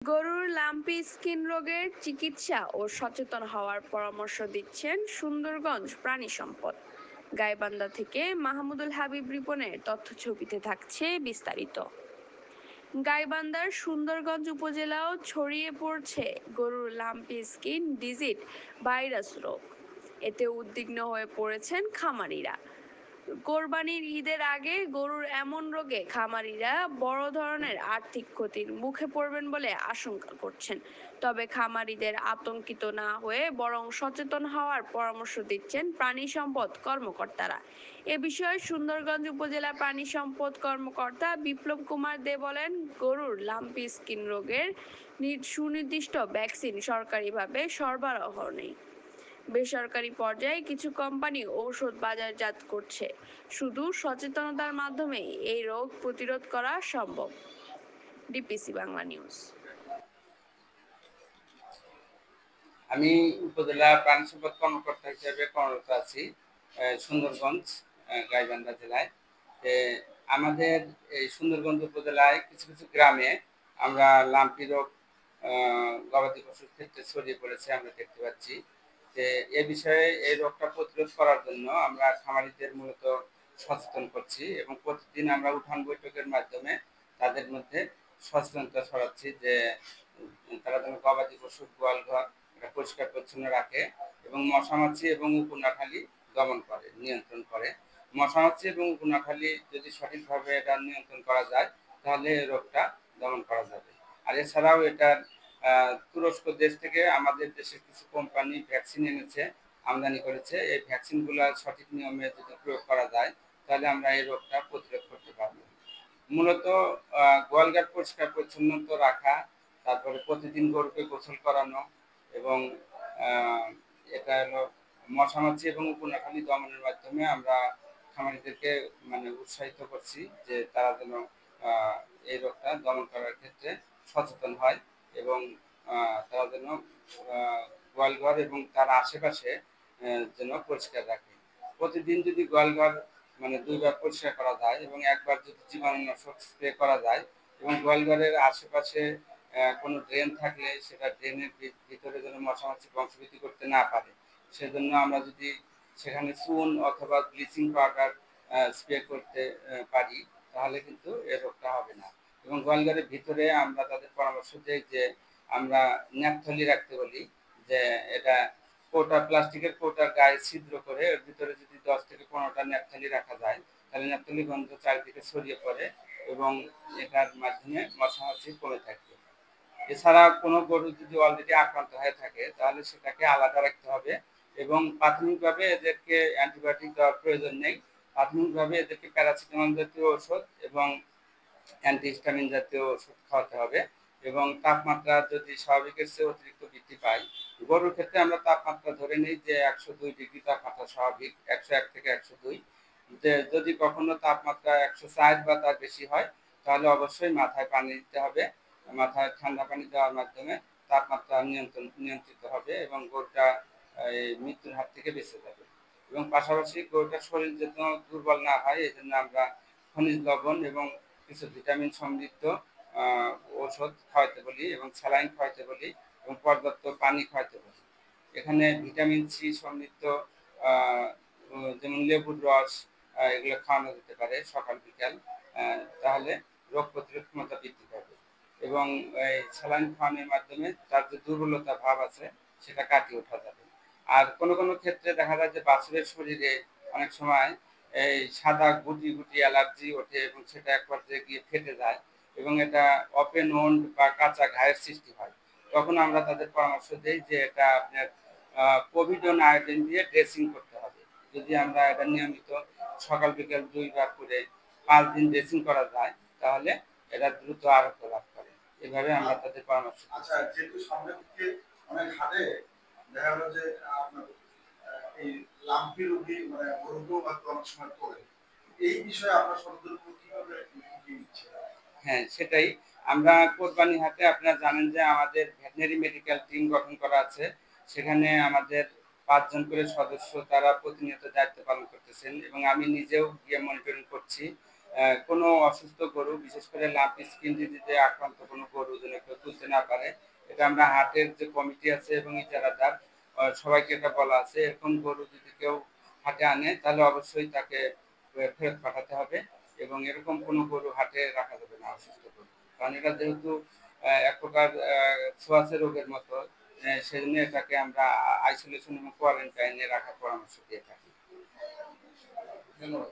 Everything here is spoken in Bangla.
গরুর লাম্পি স্কিন রোগের চিকিৎসা ও সচেতন হওয়ার পরামর্শ দিচ্ছেন সুন্দরগঞ্জ প্রাণী সম্পদ। গাইবান্ধা থেকে মাহমুদুল হাবিব রিপনের তথ্যছবিতে থাকছে বিস্তারিত। গাইবান্ধার সুন্দরগঞ্জ উপজেলাও ছড়িয়ে পড়ছে গরুর লাম্পি স্কিন ডিজিট ভাইরাস রোগ। এতে উদ্বিগ্ন হয়ে পড়েছেন খামারিরা। কোরবানির ঈদের আগে গরুর এমন রোগে খামারিরা বড় ধরনের আর্থিক ক্ষতির মুখে পড়বেন বলে আশঙ্কা করছেন। তবে খামারিদের আতঙ্কিত না হয়ে বরং সচেতন হওয়ার পরামর্শ দিচ্ছেন প্রাণী সম্পদ কর্মকর্তারা। এ বিষয়ে সুন্দরগঞ্জ উপজেলা প্রাণী সম্পদ কর্মকর্তা বিপ্লব কুমার দে বলেন, গরুর লাম্পি স্কিন রোগের সুনির্দিষ্ট ভ্যাকসিন সরকারিভাবে সরবরাহ নেই। বেসরকারি পর্যায়ে কিছু কোম্পানি ঔষধ বাজারজাত করছে। শুধু সচেতনতার মাধ্যমেই এই রোগ প্রতিরোধ করা সম্ভব। DPC Bangla news. আমি উপজেলা প্রাণী সম্পদ কর্মকর্তা হিসেবে কর্মরত আছি সুন্দরগঞ্জ গাইবান্ধা জেলায়। আমাদের এই সুন্দরগঞ্জ উপজেলায় কিছু কিছু গ্রামে আমরা লাম্পি রোগ গবাদি পশুর ক্ষেত্রে ছড়িয়ে পড়েছে আমরা দেখতে পাচ্ছি। যে এ বিষয়ে এই রোগটা প্রতিরোধ করার জন্য আমরা খামারিদের মূলত সচেতন করছি এবং প্রতিদিন আমরা উঠান বৈঠকের মাধ্যমে তাদের মধ্যে সচেতনতা ছড়াচ্ছি যে তারা যেন গবাদি পশুর গোয়াল ঘর পরিষ্কার পরিচ্ছন্ন রাখে এবং মশামাছি এবং উপনাখালি দমন করে, নিয়ন্ত্রণ করে। মশামাছি এবং উপনাখালি যদি সঠিকভাবে এটা নিয়ন্ত্রণ করা যায় তাহলে রোগটা দমন করা যাবে। আর এছাড়াও এটার তুরস্ক দেশ থেকে আমাদের দেশের কিছু কোম্পানি ভ্যাকসিন এনেছে, আমদানি করেছে। এই ভ্যাকসিনগুলো সঠিক নিয়মে যদি প্রয়োগ করা যায় তাহলে আমরা এই রোগটা প্রতিরোধ করতে পারবো। মূলত গোয়ালঘাট পরিষ্কার পরিচ্ছন্ন রাখা, তারপরে প্রতিদিন গরুকে গোসল করানো এবং এটা হলো মশামাছি এবং উপনাখালি দমনের মাধ্যমে আমরা খামারিদেরকে মানে উৎসাহিত করছি যে তারা যেন এই রোগটা দমন করার ক্ষেত্রে সচেতন হয় এবং তারা যেন গোয়ালঘর এবং তার আশেপাশে যেন পরিষ্কার রাখে। প্রতিদিন যদি গোয়ালঘর মানে 2 বার পরিষ্কার করা যায় এবং একবার যদি জীবাণুনাশক স্প্রে করা যায় এবং গোয়ালঘরের আশেপাশে কোনো ড্রেন থাকলে সেটা ড্রেনের ভিতরে যেন মশামাছি বংশবৃদ্ধি করতে না পারে, সেজন্য আমরা যদি সেখানে চুন অথবা ব্লিচিং পাউডার স্প্রে করতে পারি তাহলে কিন্তু এ রোগটা হবে না। এবং গোয়ালঘরের ভিতরে আমরা তাদের পরামর্শ দিই যে আমরা ন্যাপথলি রাখতে বলি, যে এটা কৌটা প্লাস্টিকের কৌটার গায়ে ছিদ্র করে এর ভিতরে যদি 10 থেকে 15টা ন্যাপথলি রাখা যায় তাহলে ন্যাপথলি গন্ধ চারিদিকে ছড়িয়ে পড়ে এবং এটার মাধ্যমে মশামাছি কমে থাকবে। এছাড়া কোনো গরু যদি অলরেডি আক্রান্ত হয়ে থাকে তাহলে সেটাকে আলাদা রাখতে হবে এবং প্রাথমিকভাবে এদেরকে অ্যান্টিবায়োটিক দেওয়ার প্রয়োজন নেই। প্রাথমিকভাবে এদেরকে প্যারাসিটামল জাতীয় ওষুধ এবং অ্যান্টিহিস্টামিন জাতীয় ওষুধ খাওয়াতে হবে এবং তাপমাত্রা যদি স্বাভাবিকের চেয়ে অতিরিক্ত বৃদ্ধি পায়, গরুর ক্ষেত্রে আমরা তাপমাত্রা ধরে নিই যে 102 ডিগ্রি তাপমাত্রা স্বাভাবিক, 101 থেকে 102। যে যদি কখনো তাপমাত্রা 104 বা তার বেশি হয় তাহলে অবশ্যই মাথায় পানি দিতে হবে। মাথায় ঠান্ডা পানি দেওয়ার মাধ্যমে তাপমাত্রা নিয়ন্ত্রিত হবে এবং গরুটা মৃত্যুর হাত থেকে বেঁচে যাবে। এবং পাশাপাশি গরুটার শরীর যেন দুর্বল না হয় এই জন্য আমরা খনিজ লবণ এবং কিছু ভিটামিন সমৃদ্ধ ঔষধ খাওয়াতে বলি এবং স্যালাইন খাওয়াতে বলি এবং পর্যাপ্ত পানি খাওয়াতে বলি। এখানে ভিটামিন সি সমৃদ্ধ যেমন লেবুর রস এগুলো খাওয়ানো যেতে পারে সকাল বিকাল, তাহলে রোগ প্রতিরোধ ক্ষমতা বৃদ্ধি পাবে এবং এই স্যালাইন খাওয়ানোর মাধ্যমে তার যে দুর্বলতা ভাব আছে সেটা কাটিয়ে ওঠা যাবে। আর কোনো কোনো ক্ষেত্রে দেখা যায় যে বাছুরের শরীরে অনেক সময় এই সাদা গুটি গুটি অ্যালার্জি ওঠে এবং সেটা এক পর্যায়ে গিয়ে ফেটে যায় এবং এটা ওপেন ওন্ড বা কাঁচা ঘায়ের সৃষ্টি হয়। তখন আমরা তাদের পরামর্শ দিই যে এটা আপনার কোভিডন আয়োডিন দিয়ে ড্রেসিং করতে হবে। যদি আমরা এটা নিয়মিত সকাল বিকেল 2 বার করে 5 দিন ড্রেসিং করা যায় তাহলে এটা দ্রুত আরোগ্য লাভ করে। এভাবে আমরা তাদের পরামর্শ দিই। আচ্ছা, যেহেতু সামনে থেকে অনেক হাটে দেখা গেল যে আপনার এই লাম্পি রোগী মানে গরু হয়তো অনেক সময় করে, এই বিষয়ে আপনার সতর্ক কিভাবে নিচ্ছে? হ্যাঁ, সেটাই। আমরা কোরবানি হাটে আপনারা জানেন যে আমাদের ভেটেরিনারি মেডিকেল টিম গঠন করা আছে। সেখানে আমাদের 5 জন করে সদস্য তারা প্রতিনিয়ত দায়িত্ব পালন করতেছেন এবং আমি নিজেও গিয়ে মনিটরিং করছি কোনো অসুস্থ গরু, বিশেষ করে লাম্পি স্কিন ডিজিজে আক্রান্ত কোনো গরু যেন কেউ তুলতে না পারে। এটা আমরা হাটের যে কমিটি আছে এবং ইজারাদার সবাইকে এটা বলা আছে। এরকম গরু যদি কেউ হাটে আনে তাহলে অবশ্যই তাকে ফেরত পাঠাতে হবে এবং এরকম কোনো গরু হাটে রাখা যাবে না, অসুস্থ গরু। কারণ এটা যেহেতু এক প্রকার ছোঁয়াচে রোগের মতো, সেজন্য এটাকে আমরা আইসোলেশন এবং কোয়ারেন্টাইনে রাখার পরামর্শ দিয়ে থাকি। ধন্যবাদ।